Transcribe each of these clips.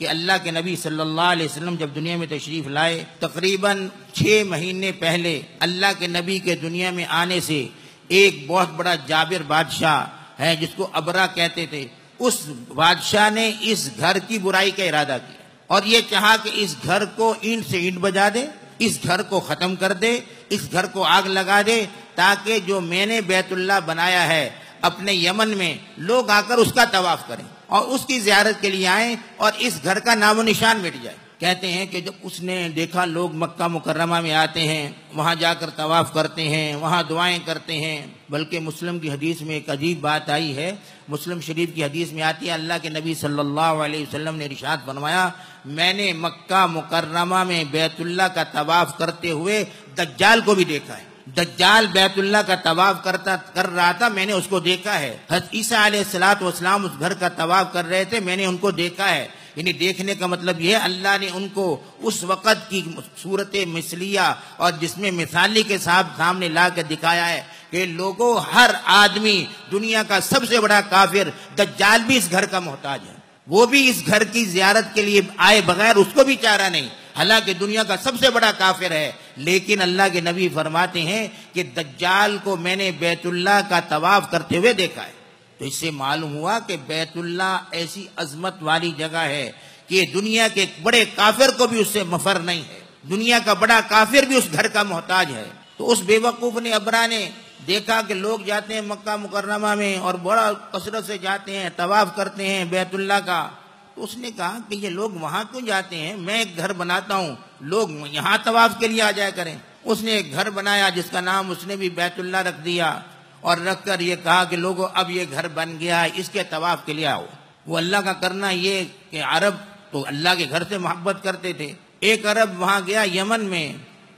کہ اللہ کے نبی صلی اللہ علیہ وسلم جب دنیا میں تشریف لائے، تقریباً 6 مہینے پہلے اللہ کے نبی کے دنیا میں آنے سے ایک بہت بڑا جابر بادشاہ ہے جس کو ابرا کہتے تھے، اس بادشاہ نے اس گھر کی برائی کا ارادہ کیا اور یہ چاہا کہ اس گھر کو اینٹ سے اینٹ بجا دے، اس گھر کو ختم کر دے، اس گھر کو آگ لگا دے، تاکہ جو میں نے بیت اللہ بنایا ہے اپنے یمن میں لوگ آ کر اس کا طواف کریں اور اس کی زیارت کے لیے آئیں اور اس گھر کا نام و نشان مٹ جائے۔ کہتے ہیں کہ جب اس نے دیکھا لوگ مکہ مکرمہ میں آتے ہیں، وہاں جا کر طواف کرتے ہیں، وہاں دعائیں کرتے ہیں، بلکہ مسلم کی حدیث میں ایک عجیب بات آئی ہے، مسلم شریف کی حدیث میں آتی ہے، اللہ کے نبی صلی اللہ علیہ وسلم نے ارشاد فرمایا، میں نے مکہ مکرمہ میں بیت اللہ کا طواف کرتے ہوئے دجال کو بھی دیکھا ہے۔ دجال بیت اللہ کا طواف کر رہا تھا، میں نے اس کو دیکھا ہے۔ حضرت عیسیٰ علیہ السلام اس گھر کا طواف کر رہے تھے، میں نے ان کو دیکھا ہے۔ یعنی دیکھنے کا مطلب یہ ہے اللہ نے ان کو اس وقت کی صورت مثلیہ اور جس میں مثالی کے سامنے لا کے دکھایا ہے کہ لوگوں، ہر آدمی، دنیا کا سب سے بڑا کافر دجال بھی اس گھر کا محتاج ہے، وہ بھی اس گھر کی زیارت کے لیے آئے بغیر اس کو بھی چارہ نہیں، حالانکہ دنیا کا سب سے بڑا کافر ہے۔ لیکن اللہ کے نبی فرماتے ہیں کہ دجال کو میں نے بیت اللہ کا طواف کرتے ہوئے دیکھا ہے۔ تو اس سے معلوم ہوا کہ بیت اللہ ایسی عظمت والی جگہ ہے کہ دنیا کے بڑے کافر کو بھی اس سے مفر نہیں ہے، دنیا کا بڑا کافر بھی اس گھر کا محتاج ہے۔ تو اس بے وقوف نے ابرا نے دیکھا کہ لوگ جاتے ہیں مکہ مکرمہ میں اور بڑا کثرت سے جاتے ہیں، طواف کرتے ہیں بیت اللہ کا، تو اس نے کہا کہ یہ لوگ وہاں کیوں جاتے ہیں، میں ایک گھر بناتا ہوں، لوگ یہاں طواف کے لیے آ جایا کریں۔ اس نے ایک گھر بنایا جس کا نام اس نے بھی بیت اللہ رکھ دیا اور رکھ کر یہ کہا کہ لوگوں اب یہ گھر بن گیا ہے، اس کے طواف کے لیے آؤ۔ وہ اللہ کا کرنا یہ کہ عرب تو اللہ کے گھر سے محبت کرتے تھے، ایک عرب وہاں گیا یمن میں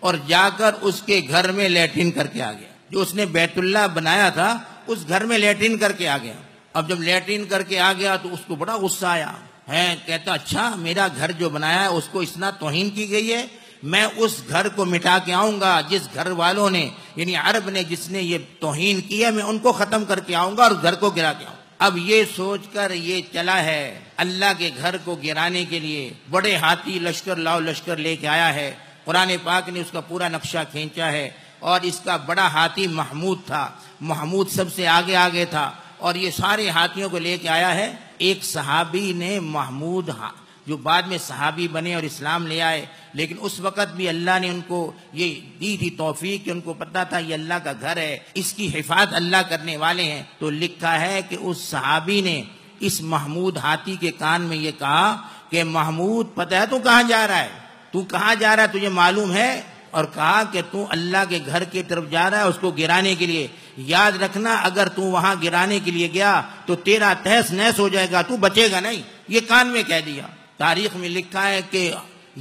اور جا کر اس کے گھر میں لیٹرین کر کے آ گیا، جو اس نے بیت اللہ بنایا تھا اس گھر میں لیٹرین کر کے آ گیا۔ اب جب لیٹرین کر کے آ گیا تو اس کو بڑا غصہ آیا ہے، کہتا اچھا میرا گھر جو بنایا ہے اس کو اتنا توہین کی گئی ہے، میں اس گھر کو مٹا کے آؤں گا، جس گھر والوں نے یعنی عرب نے جس نے یہ توہین کیا میں ان کو ختم کر کے آؤں گا اور گھر کو گرا کے آؤں۔ اب یہ سوچ کر یہ چلا ہے اللہ کے گھر کو گرانے کے لیے، بڑے ہاتھی لشکر لاؤ لشکر لے کے آیا ہے۔ قرآن پاک نے اس کا پورا نقشہ کھینچا ہے اور اس کا بڑا ہاتھی محمود تھا، محمود سب سے آگے آگے تھا اور یہ سارے ہاتھیوں کو لے کے آیا ہے۔ ایک صحابی نے محمود جو بعد میں صحابی بنے اور اسلام لے آئے، لیکن اس وقت بھی اللہ نے ان کو یہ دی تھی توفیق کہ ان کو پتہ تھا یہ اللہ کا گھر ہے، اس کی حفاظت اللہ کرنے والے ہیں۔ تو لکھا ہے کہ اس صحابی نے اس محمود ہاتھی کے کان میں یہ کہا کہ محمود پتہ ہے تو کہاں جا رہا ہے، تو کہاں جا رہا ہے تجھے معلوم ہے، اور کہا کہ تو اللہ کے گھر کی طرف جا رہا ہے اس کو گرانے کے لیے، یاد رکھنا اگر تو وہاں گرانے کے لیے گیا تو تیرا تہس نہس ہو جائے گا، تو بچے گا نہیں۔ یہ کان میں کہہ دیا۔ تاریخ میں لکھا ہے کہ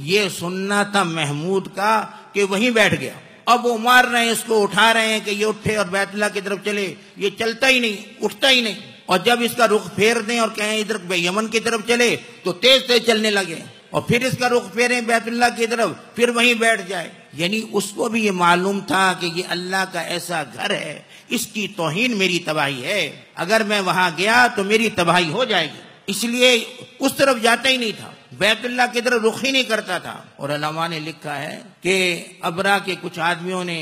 یہ سننا تھا محمود کا کہ وہیں بیٹھ گیا، اب وہ مار رہے ہیں اس کو، اٹھا رہے ہیں کہ یہ اٹھے اور بیت اللہ کی طرف چلے، یہ چلتا ہی نہیں، اٹھتا ہی نہیں، اور جب اس کا رخ پھیر دیں اور کہیں ادھر یمن کی طرف چلے تو تیز تیز چلنے لگے، اور پھر اس کا رخ پھیریں بیت اللہ کی طرف پھر وہیں بیٹھ جائے۔ یعنی اس کو بھی یہ معلوم تھا کہ یہ اللہ کا ایسا گھر ہے، اس کی توہین میری تباہی ہے، اگر میں وہاں گیا تو میری تباہی ہو جائے گی، اس لیے اس طرف جاتا ہی نہیں تھا، بیت اللہ کی طرف رخ ہی نہیں کرتا تھا۔ اور علماء نے لکھا ہے کہ ابرا کے کچھ آدمیوں نے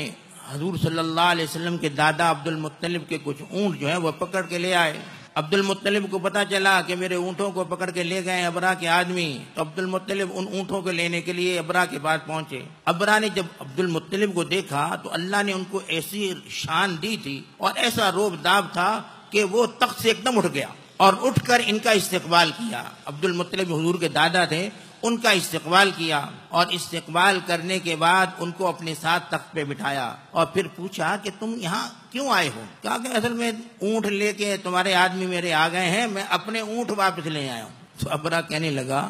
حضور صلی اللہ علیہ وسلم کے دادا عبد المطلب کے کچھ اونٹ جو ہیں وہ پکڑ کے لے آئے۔ عبد المطلب کو پتا چلا کہ میرے اونٹوں کو پکڑ کے لے گئے ابرا کے آدمی، تو عبد المطلب ان اونٹوں کو لینے کے لیے ابرا کے پاس پہنچے۔ ابرا نے جب عبد المطلب کو دیکھا تو اللہ نے ان کو ایسی شان دی تھی اور ایسا روب داب تھا کہ وہ تخت سے ایک دم اٹھ گیا اور اٹھ کر ان کا استقبال کیا۔ عبد المطلب حضور کے دادا تھے، ان کا استقبال کیا اور استقبال کرنے کے بعد ان کو اپنے ساتھ تخت پہ بٹھایا اور پھر پوچھا کہ تم یہاں کیوں آئے ہو؟ کہا کہ اصل میں اونٹ لے کے تمہارے آدمی میرے آ گئے ہیں، میں اپنے اونٹ واپس لے آیا ہوں۔ تو ابرا کہنے لگا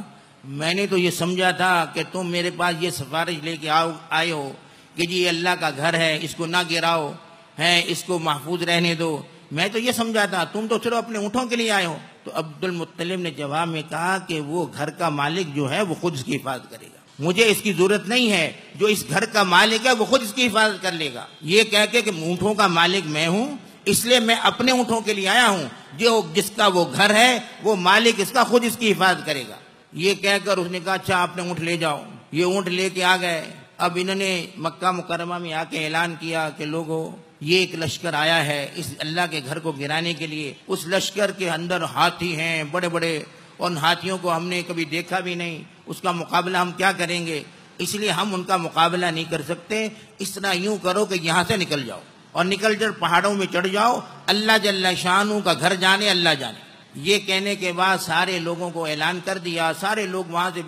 میں نے تو یہ سمجھا تھا کہ تم میرے پاس یہ سفارش لے کے آئے ہو کہ جی یہ اللہ کا گھر ہے، اس کو نہ گراؤ، ہے اس کو محفوظ رہنے دو، میں تو یہ سمجھا تھا، تم تو صرف اپنے اونٹوں کے لیے آئے ہو۔ تو عبد المطلب نے جواب میں کہا کہ وہ گھر کا مالک جو ہے وہ خود اس کی حفاظت کرے گا، مجھے اس کی ضرورت نہیں ہے، جو اس گھر کا مالک ہے وہ خود اس کی حفاظت کر لے گا۔ یہ کہہ کے کہ اونٹوں کا مالک میں ہوں، اس لیے میں اپنے اونٹوں کے لیے آیا ہوں، جو جس کا وہ گھر ہے وہ مالک اس کا خود اس کی حفاظت کرے گا۔ یہ کہہ کر اس نے کہا اچھا آپ نے اونٹ لے جاؤ. یہ اونٹ لے کے آ گئے. اب انہوں نے مکہ مکرمہ میں آ کے اعلان کیا کہ لوگوں یہ ایک لشکر آیا ہے اس اللہ کے گھر کو گرانے کے لیے. اس لشکر کے اندر ہاتھی ہیں بڑے بڑے، اور ان ہاتھیوں کو ہم نے کبھی دیکھا بھی نہیں. اس کا مقابلہ ہم کیا کریں گے؟ اس لیے ہم ان کا مقابلہ نہیں کر سکتے. اس طرح یوں کرو کہ یہاں سے نکل جاؤ اور نکل کر پہاڑوں میں چڑھ جاؤ. اللہ جل شانہ کا گھر جانے اللہ جانے. یہ کہنے کے بعد سارے لوگوں کو اعلان کر دیا. سارے لوگ وہاں سے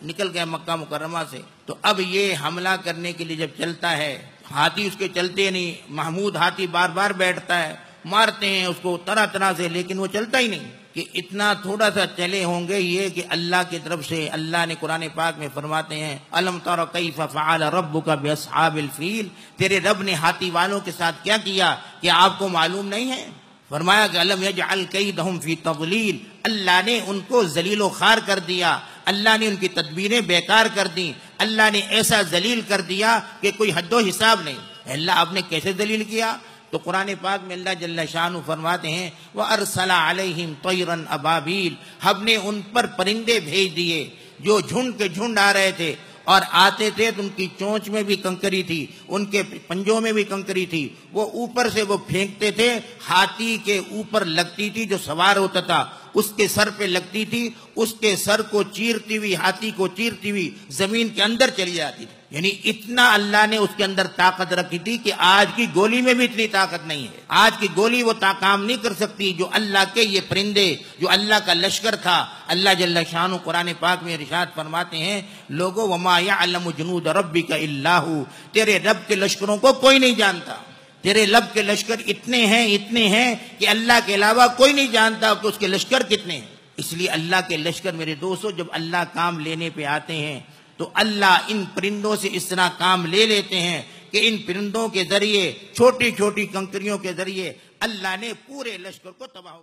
نکل گئے مکہ مکرمہ سے. تو اب یہ حملہ کرنے کے لیے جب چلتا ہے، ہاتھی اس کے چلتے نہیں. محمود ہاتھی بار بار بیٹھتا ہے، مارتے ہیں اس کو طرح طرح سے، لیکن وہ چلتا ہی نہیں. کہ اتنا تھوڑا سا چلے ہوں گے یہ کہ اللہ کی طرف سے اللہ نے قرآن پاک میں فرماتے ہیں الم تر کیف فعل ربک باصحاب الفیل، تیرے رب نے ہاتھی والوں کے ساتھ کیا کیا کہ آپ کو معلوم نہیں ہے؟ فرمایا کہ الم یجعل کیدہم فی تضلیل، اللہ نے ان کو ذلیل و خوار کر دیا. اللہ نے ان کی تدبیریں بیکار کر دیں. اللہ نے ایسا ذلیل کر دیا کہ کوئی حد و حساب نہیں. اللہ آپ نے کیسے ذلیل کیا؟ تو قرآن پاک میں اللہ جل شانہ فرماتے ہیں وَأَرْسَلَ عَلَيْهِمْ طَيْرًا أَبَابِيلَ، ہم نے ان پر پرندے بھیج دیے جو جھنڈ کے جھنڈ آ رہے تھے، اور آتے تھے تو ان کی چونچ میں بھی کنکری تھی، ان کے پنجوں میں بھی کنکری تھی. وہ اوپر سے وہ پھینکتے تھے، ہاتھی کے اوپر لگتی تھی، جو سوار ہوتا تھا اس کے سر پہ لگتی تھی، اس کے سر کو چیرتی ہوئی، ہاتھی کو چیرتی ہوئی زمین کے اندر چلی جاتی تھی. یعنی اتنا اللہ نے اس کے اندر طاقت رکھی تھی کہ آج کی گولی میں بھی اتنی طاقت نہیں ہے. آج کی گولی وہ کام نہیں کر سکتی جو اللہ کے یہ پرندے، جو اللہ کا لشکر تھا. اللہ جل شانہ قرآن پاک میں ارشاد فرماتے ہیں لوگو وما یعلم جنود ربک الا ھو، تیرے رب کے لشکروں کو کوئی نہیں جانتا. تیرے رب کے لشکر اتنے ہیں کہ اللہ کے علاوہ کوئی نہیں جانتا کہ اس کے لشکر کتنے ہیں. اس لیے اللہ کے لشکر میرے دوستو جب اللہ کام لینے پہ آتے ہیں تو اللہ ان پرندوں سے اس طرح کام لے لیتے ہیں کہ ان پرندوں کے ذریعے، چھوٹی چھوٹی کنکریوں کے ذریعے اللہ نے پورے لشکر کو تباہ